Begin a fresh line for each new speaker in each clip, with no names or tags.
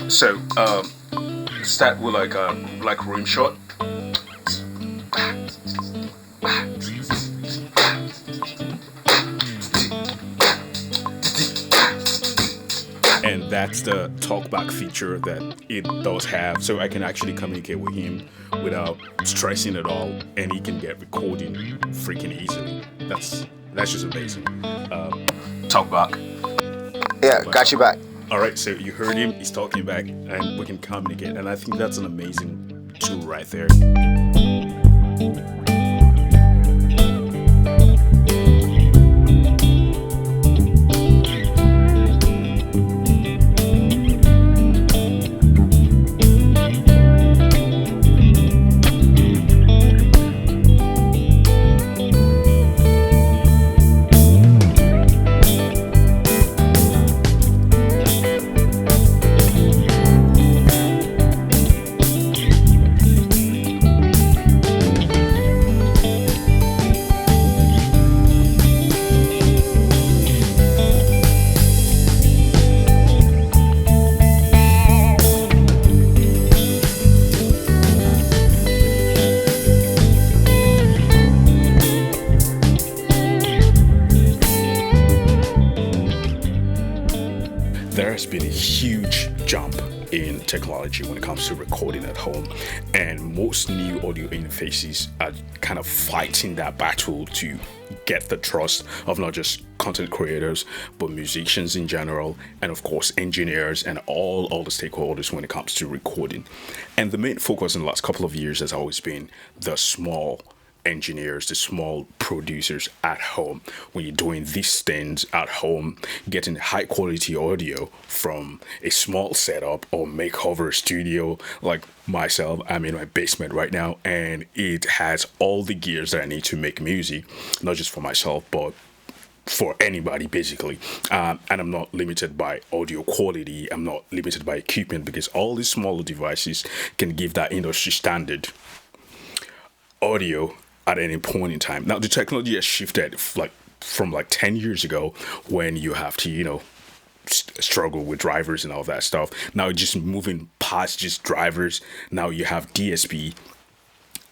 So start with like rim shot. And that's the talkback feature that it does have, so I can actually communicate with him without stressing at all, and he can get recording freaking easily. That's just amazing. Talkback.
Yeah, got you back.
All right, so you heard him. He's talking back, and we can communicate. And I think that's an amazing tool right there. There has been a huge jump in technology when it comes to recording at home, and most new audio interfaces are kind of fighting that battle to get the trust of not just content creators but musicians in general, and of course engineers and all the stakeholders when it comes to recording. And the main focus in the last couple of years has always been the small engineers, the small producers at home. When you're doing these things at home, getting high quality audio from a small setup or makeover studio like myself. I'm in my basement right now, and it has all the gears that I need to make music, not just for myself but for anybody basically. And I'm not limited by audio quality, I'm not limited by equipment, because all these smaller devices can give that industry standard audio at any point in time. Now the technology has shifted from 10 years ago, when you have to struggle with drivers and all that stuff. Now just moving past just drivers, now you have DSP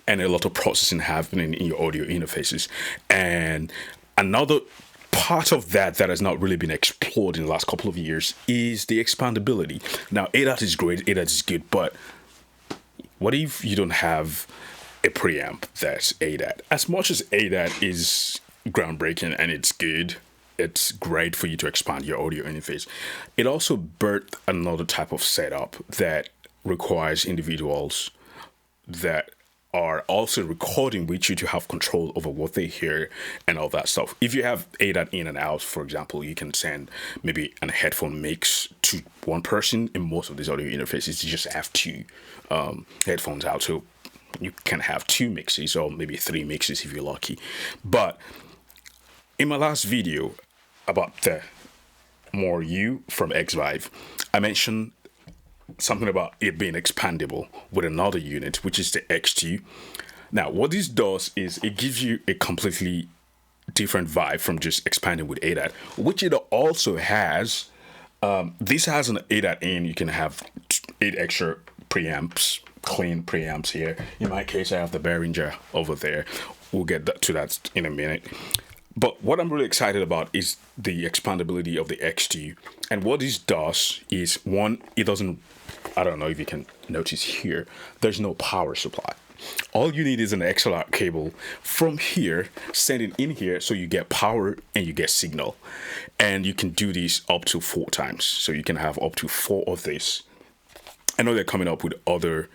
and a lot of processing happening in your audio interfaces. And another part of that has not really been explored in the last couple of years is the expandability. Now ADAT is great, ADAT is good, but what if you don't have a preamp that's ADAT? As much as ADAT is groundbreaking and it's good, it's great for you to expand your audio interface, it also birthed another type of setup that requires individuals that are also recording with you to have control over what they hear and all that stuff. If you have ADAT in and out, for example, you can send maybe a headphone mix to one person. In most of these audio interfaces, you just have two headphones out, so you can have two mixes or maybe three mixes if you're lucky. But in my last video about the More U from Xvive, I mentioned something about it being expandable with another unit, which is the X2. Now, what this does is it gives you a completely different vibe from just expanding with ADAT, which it also has. This has an ADAT in. You can have 8 extra preamps, clean preamps here. In my case, I have the Behringer over there. We'll get to that in a minute. But what I'm really excited about is the expandability of the X2. And what this does is, one, it doesn't, I don't know if you can notice here, there's no power supply. All you need is an XLR cable from here, send it in here, so you get power and you get signal. And you can do this up to 4 times. So you can have up to 4 of this. I know they're coming up with other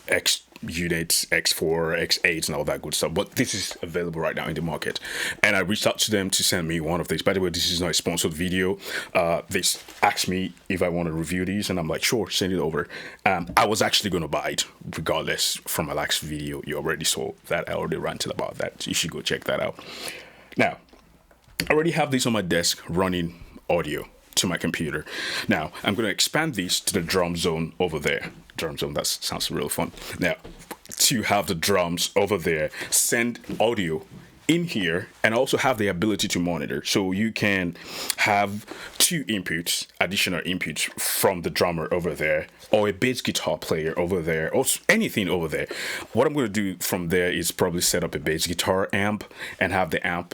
X units, X4, X8 and all that good stuff, but this is available right now in the market. And I reached out to them to send me one of these. By the way, this is not a sponsored video. They asked me if I want to review these, and I'm like, sure, send it over. I was actually going to buy it regardless. From my last video, you already saw that. I already ranted about that. You should go check that out. Now, I already have this on my desk running audio to my computer. Now, I'm going to expand these to the drum zone over there. Drum zone, that sounds real fun. Now, to have the drums over there, send audio in here, and also have the ability to monitor. So you can have 2 two inputs, additional inputs from the drummer over there, or a bass guitar player over there, or anything over there. What I'm going to do from there is probably set up a bass guitar amp and have the amp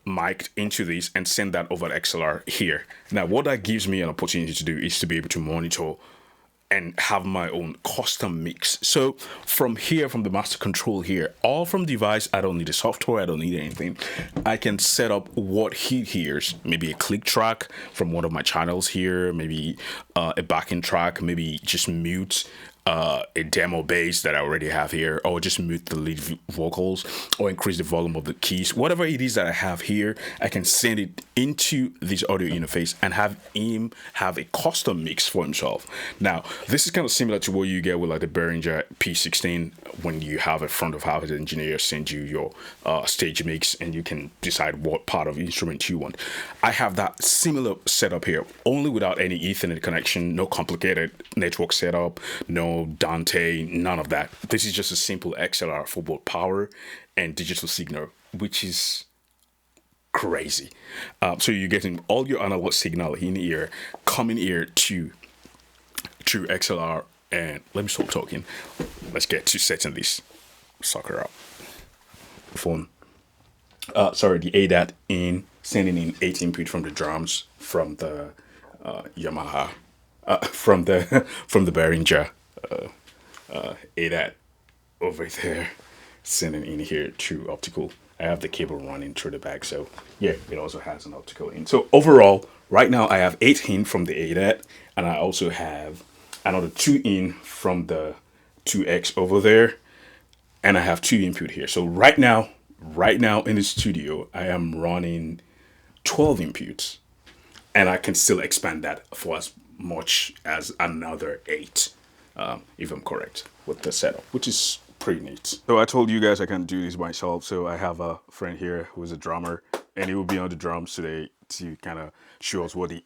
mic'd into this and send that over XLR here. Now, what that gives me an opportunity to do is to be able to monitor and have my own custom mix. So from here, from the master control here, all from device, I don't need the software, I don't need anything. I can set up what he hears, maybe a click track from one of my channels here, maybe a backing track, maybe just mute a demo bass that I already have here, or just mute the lead vocals, or increase the volume of the keys. Whatever it is that I have here, I can send it into this audio interface and have him have a custom mix for himself. Now, this is kind of similar to what you get with like the Behringer P16 when you have a front of house engineer send you your stage mix and you can decide what part of the instrument you want. I have that similar setup here, only without any Ethernet connection, no complicated network setup, no Dante, none of that. This is just a simple XLR for both power and digital signal, which is crazy. So you're getting all your analog signal in here, coming here to XLR. And let me stop talking. Let's get to setting this sucker up. Phone. The ADAT in, sending in 8 input from the drums from the Yamaha, from the Behringer ADAT over there, sending in here to optical. I have the cable running through the back, so yeah, it also has an optical in. So overall, right now I have 8 in from the ADAT, and I also have another 2 in from the 2X over there, and I have 2 input here. So right now in the studio, I am running 12 inputs, and I can still expand that for as much as another 8, if I'm correct with the setup, which is pretty neat. So I told you guys I can do this myself, so I have a friend here who is a drummer, and he will be on the drums today to kind of show us what the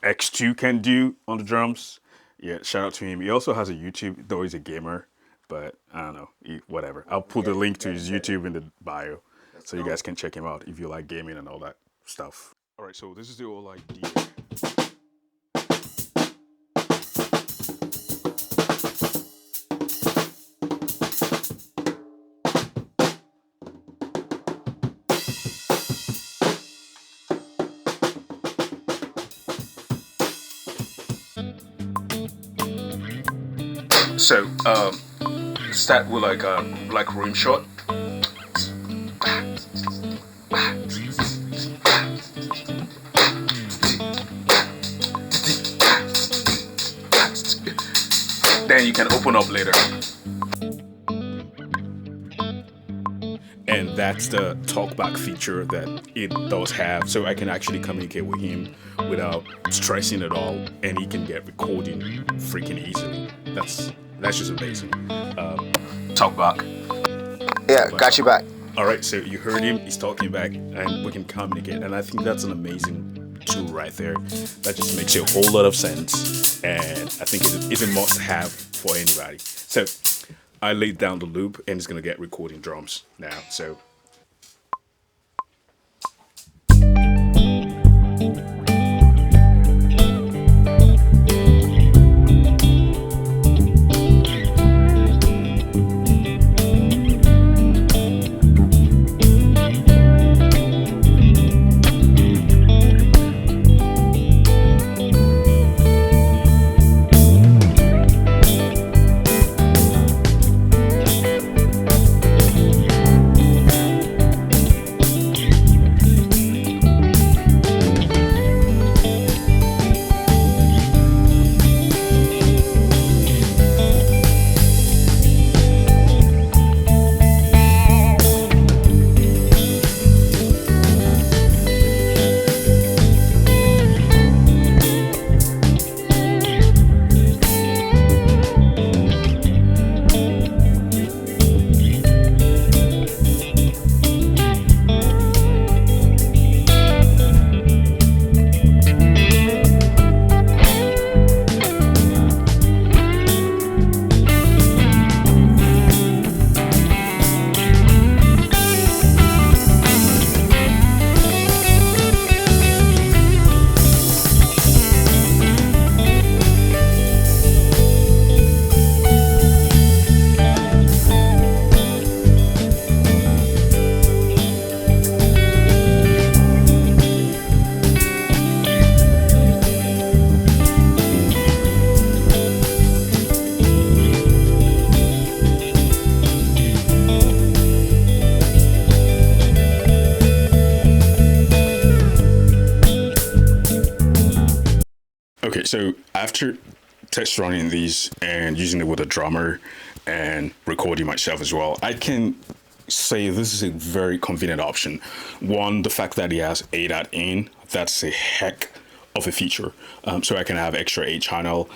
X2 can do on the drums. Yeah, shout out to him. He also has a YouTube, though he's a gamer, but I don't know, whatever. I'll put the link to his YouTube in the bio, so you guys can check him out if you like gaming and all that stuff. All right, so this is the whole idea. So start with like a rim shot. Then you can open up later. And that's the talkback feature that it does have. So I can actually communicate with him without stressing at all, and he can get recording freaking easily. That's just amazing. Talkback.
Yeah, got you back.
All right, so you heard him. He's talking back, and we can communicate. And I think that's an amazing tool right there. That just makes a whole lot of sense, and I think it's a must-have for anybody. So I laid down the loop, and it's gonna get recording drums now. So. Okay, so after test running these and using it with a drummer and recording myself as well, I can say this is a very convenient option. One, the fact that it has ADAT in, that's a heck of a feature. So I can have extra 8 channel,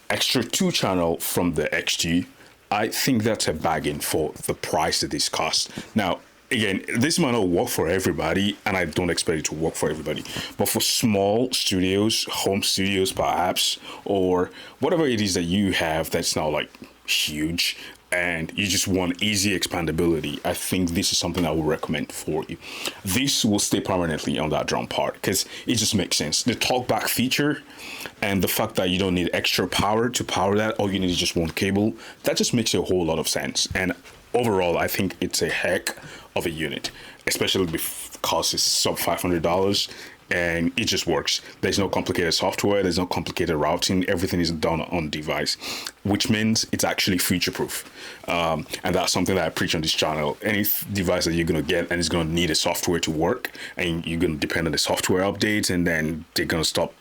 extra 2 channel from the X2. I think that's a bargain for the price that this costs. Now, again, this might not work for everybody, and I don't expect it to work for everybody. But for small studios, home studios perhaps, or whatever it is that you have that's not like huge, and you just want easy expandability, I think this is something I would recommend for you. This will stay permanently on that drum part because it just makes sense. The talkback feature and the fact that you don't need extra power to power that, all you need is just one cable, that just makes a whole lot of sense. And overall, I think it's a heck of a unit, especially because it's sub $500 and it just works. There's no complicated software, there's no complicated routing, everything is done on device, which means it's actually future proof. And that's something that I preach on this channel. Any device that you're going to get and it's going to need a software to work, and you're going to depend on the software updates, and then they're going to stop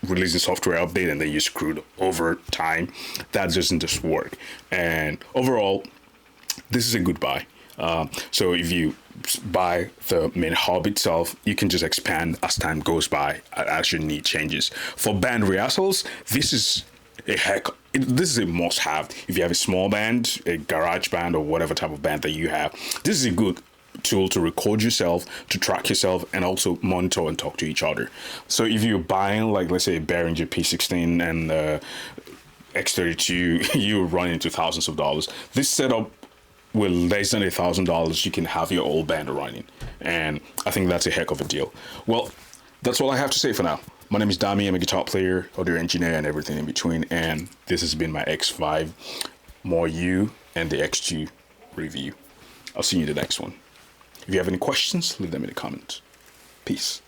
releasing software update and then you're screwed over time. That doesn't just work. And overall, this is a good buy. So if you buy the main hub itself, you can just expand as time goes by as your need changes. For band rehearsals, this is this is a must-have. If you have a small band, a garage band, or whatever type of band that you have, this is a good tool to record yourself, to track yourself, and also monitor and talk to each other. So if you're buying, like, let's say a Behringer P16 and X32, you run into thousands of dollars. This setup, with less than $1,000, you can have your old band running, and I think that's a heck of a deal. Well, that's all I have to say for now. My name is Dami. I'm a guitar player, audio engineer, and everything in between, and this has been my Xvive, more you, and the X2 review. I'll see you in the next one. If you have any questions, leave them in the comments. Peace.